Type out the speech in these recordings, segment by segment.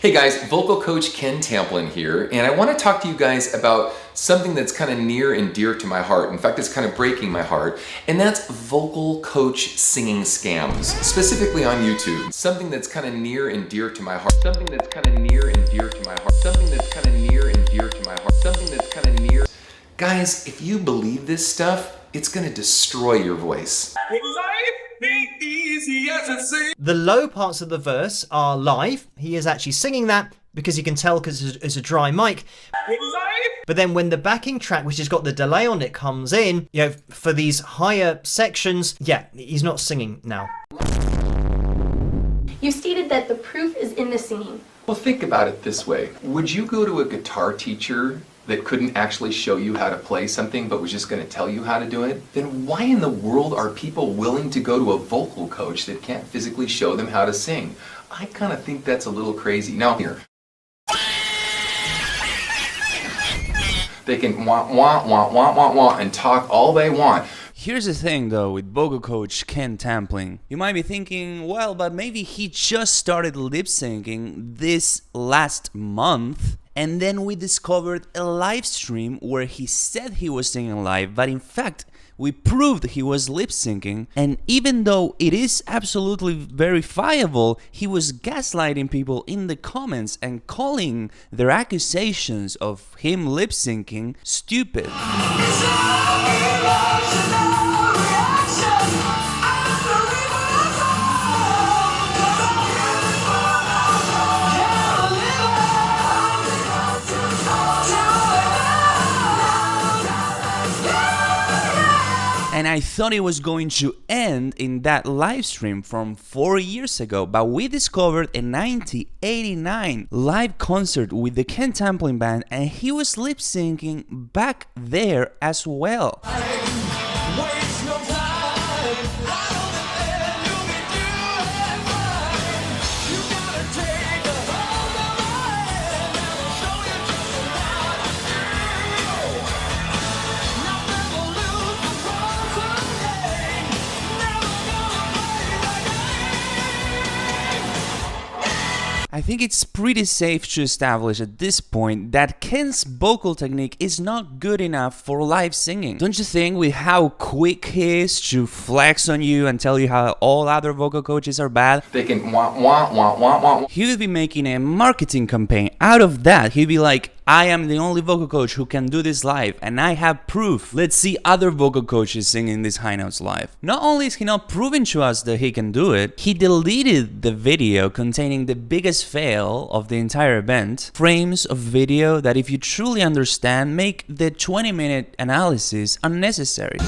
Hey guys, vocal coach Ken Tamplin here, and I want to talk to you guys about something that's kind of near and dear to my heart. In fact, it's kind of breaking my heart, and that's vocal coach singing scams, specifically on YouTube. Something that's kind of near and dear to my heart. Something that's kind of near and dear to my heart. Something that's kind of near and dear to my heart. Something that's kind of near. Guys, if you believe this stuff, it's going to destroy your voice. The low parts of the verse are live. He is actually singing that because you can tell because it's a dry mic. But then when the backing track, which has got the delay on it, comes in, you know, for these higher sections, yeah, he's not singing now. You stated that the proof is in the singing. Well, think about it this way. Would you go to a guitar teacher that couldn't actually show you how to play something but was just going to tell you how to do it? Then why in the world are people willing to go to a vocal coach that can't physically show them how to sing? I kind of think that's a little crazy. Now here, they can want and talk all they want. Here's the thing though with vocal coach Ken Tamplin. You might be thinking, well, but maybe he just started lip syncing this last month, and then we discovered a live stream where he said he was singing live, but in fact we proved he was lip syncing, and even though it is absolutely verifiable, he was gaslighting people in the comments and calling their accusations of him lip syncing stupid. And I thought it was going to end in that live stream from 4 years ago, but we discovered a 1989 live concert with the Ken Tamplin band, and he was lip syncing back there as well. I think it's pretty safe to establish at this point that Ken's vocal technique is not good enough for live singing. Don't you think, with how quick he is to flex on you and tell you how all other vocal coaches are bad? They can want. He would be making a marketing campaign out of that. He'd be like, I am the only vocal coach who can do this live, and I have proof. Let's see other vocal coaches singing these high notes live. Not only is he not proving to us that he can do it, he deleted the video containing the biggest fail of the entire event. Frames of video that, if you truly understand, make the 20-minute analysis unnecessary.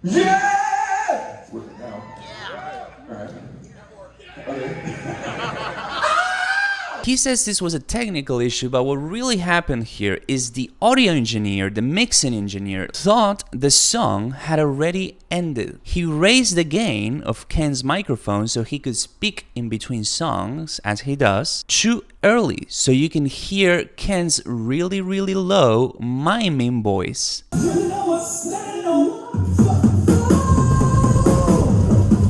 Yeah! It's working now. Yeah. All right. Okay. He says this was a technical issue, but what really happened here is the audio engineer, the mixing engineer, thought the song had already ended. He raised the gain of Ken's microphone so he could speak in between songs, as he does, too early, so you can hear Ken's really, really low miming voice.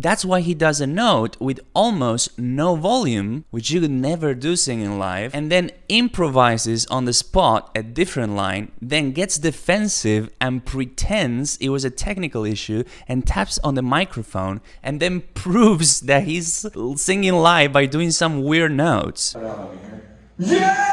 That's why he does a note with almost no volume, which you could never do singing live, and then improvises on the spot a different line, then gets defensive and pretends it was a technical issue and taps on the microphone, and then proves that he's singing live by doing some weird notes. Yeah!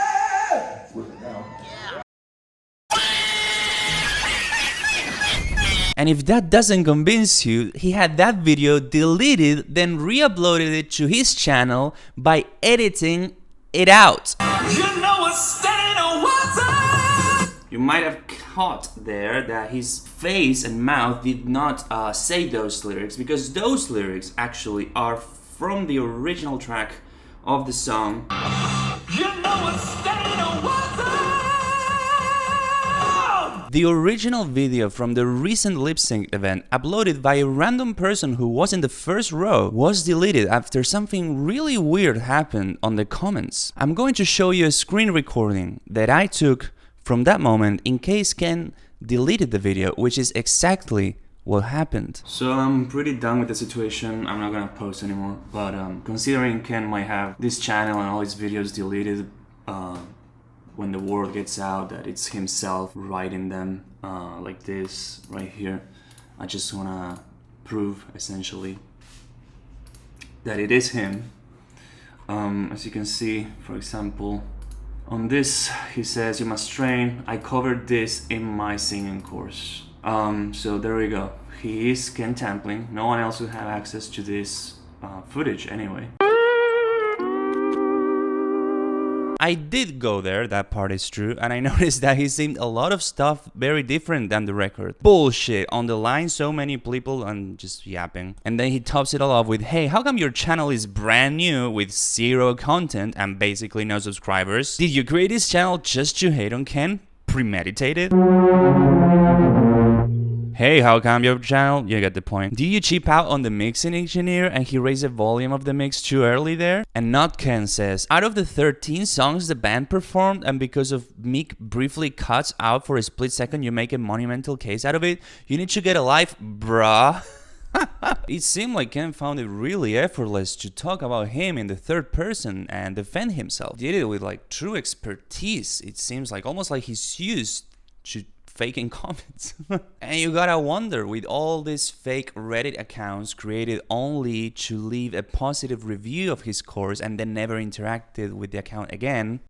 And if that doesn't convince you, he had that video deleted, then re-uploaded it to his channel by editing it out. You might have caught there that his face and mouth did not say those lyrics, because those lyrics actually are from the original track of the song. You know The original video from the recent lip sync event uploaded by a random person who was in the first row was deleted after something really weird happened on the comments. I'm going to show you a screen recording that I took from that moment in case Ken deleted the video, which is exactly what happened. So I'm pretty done with the situation. I'm not gonna post anymore, but considering Ken might have this channel and all his videos deleted when the word gets out that it's himself writing them like this right here, I just wanna prove essentially that it is him. As you can see, for example, on this he says, "You must train. I covered this in my singing course." So there we go. He is Ken Tampling. No one else will have access to this footage anyway. I did go there, that part is true, and I noticed that he seemed a lot of stuff very different than the record. Bullshit, on the line so many people and just yapping. And then he tops it all off with, "Hey, how come your channel is brand new with 0 content and basically no subscribers? Did you create this channel just to hate on Ken? Premeditated?" Hey, how come your channel? You get the point. Do you cheap out on the mixing engineer and he raised the volume of the mix too early there? And not Ken says, "Out of the 13 songs the band performed and because of Meek briefly cuts out for a split second you make a monumental case out of it? You need to get a life, bruh." It seemed like Ken found it really effortless to talk about him in the third person and defend himself. Did it with like true expertise. It seems like almost like he's used to faking comments. And you gotta wonder, with all these fake Reddit accounts created only to leave a positive review of his course and then never interacted with the account again.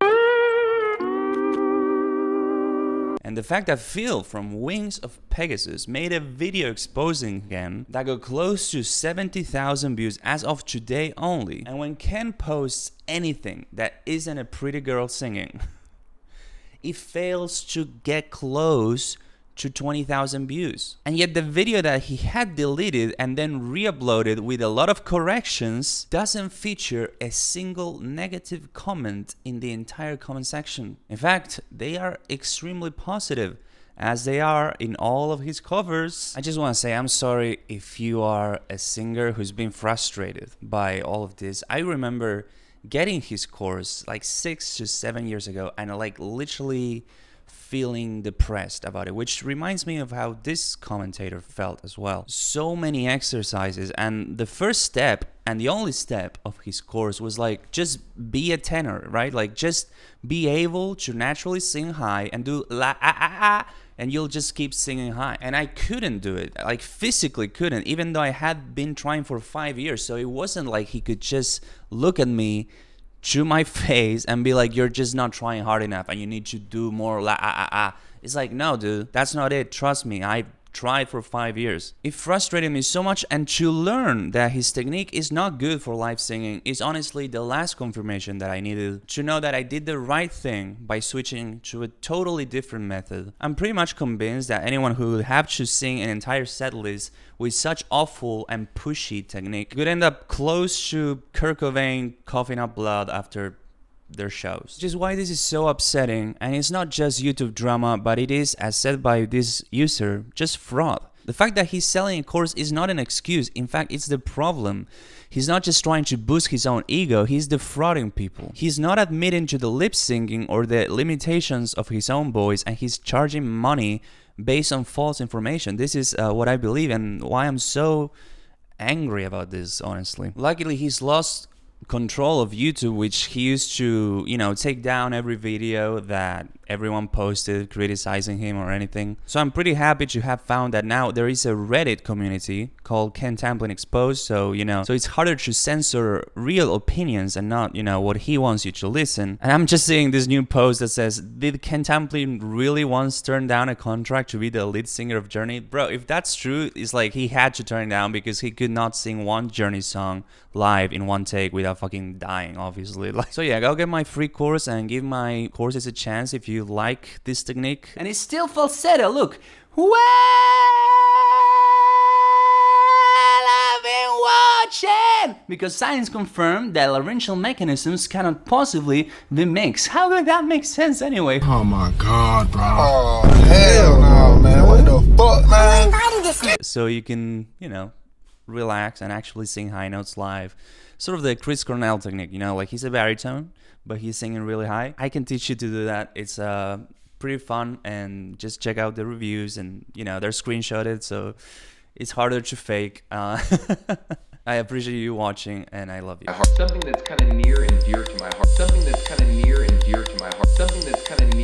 And the fact that Phil from Wings of Pegasus made a video exposing Ken that got close to 70,000 views as of today only. And when Ken posts anything that isn't a pretty girl singing, it fails to get close to 20,000 views. And yet the video that he had deleted and then re-uploaded with a lot of corrections doesn't feature a single negative comment in the entire comment section. In fact, they are extremely positive, as they are in all of his covers. I just want to say I'm sorry if you are a singer who's been frustrated by all of this. I remember getting his course like 6 to 7 years ago and like literally feeling depressed about it, which reminds me of how this commentator felt as well. So many exercises, and the first step and the only step of his course was like, just be a tenor, right? Like just be able to naturally sing high and do la ah ah ah, and you'll just keep singing high. And I couldn't do it, like physically couldn't, even though I had been trying for 5 years. So it wasn't like he could just look at me to my face and be like, "You're just not trying hard enough and you need to do more la ah ah ah." It's like, no dude, that's not it. Trust me, I tried for 5 years. It frustrated me so much, and to learn that his technique is not good for live singing is honestly the last confirmation that I needed to know that I did the right thing by switching to a totally different method. I'm pretty much convinced that anyone who would have to sing an entire set list with such awful and pushy technique could end up close to Kurt Cobain coughing up blood after their shows. Which is why this is so upsetting, and it's not just YouTube drama, but it is, as said by this user, just fraud. The fact that he's selling a course is not an excuse. In fact, it's the problem. He's not just trying to boost his own ego, he's defrauding people. He's not admitting to the lip syncing or the limitations of his own voice, and he's charging money based on false information. This is what I believe and why I'm so angry about this, honestly. Luckily, he's lost control of YouTube, which he used to, take down every video that everyone posted criticizing him or anything. So I'm pretty happy to have found that now there is a Reddit community called Ken Tampling Exposed, so it's harder to censor real opinions and not, what he wants you to listen. And I'm just seeing this new post that says, "Did Ken Tampling really once turn down a contract to be the lead singer of Journey?" Bro, if that's true, it's like he had to turn it down because he could not sing one Journey song live in one take without fucking dying, obviously. So yeah, go get my free course and give my courses a chance if you like this technique. And it's still falsetto, look. Well, I've been watching because science confirmed that laryngeal mechanisms cannot possibly be mixed. How could that make sense anyway? Oh my god, bro. Oh, hell no, man. What the fuck, man? So you can, you know, relax and actually sing high notes live. Sort of the Chris Cornell technique, you know, like he's a baritone, but he's singing really high. I can teach you to do that. It's pretty fun, and just check out the reviews, and you know, they're screenshotted, so it's harder to fake. I appreciate you watching, and I love you. Something that's kind of near and dear to my heart. Something that's kind of near and dear to my heart. Something that's kind of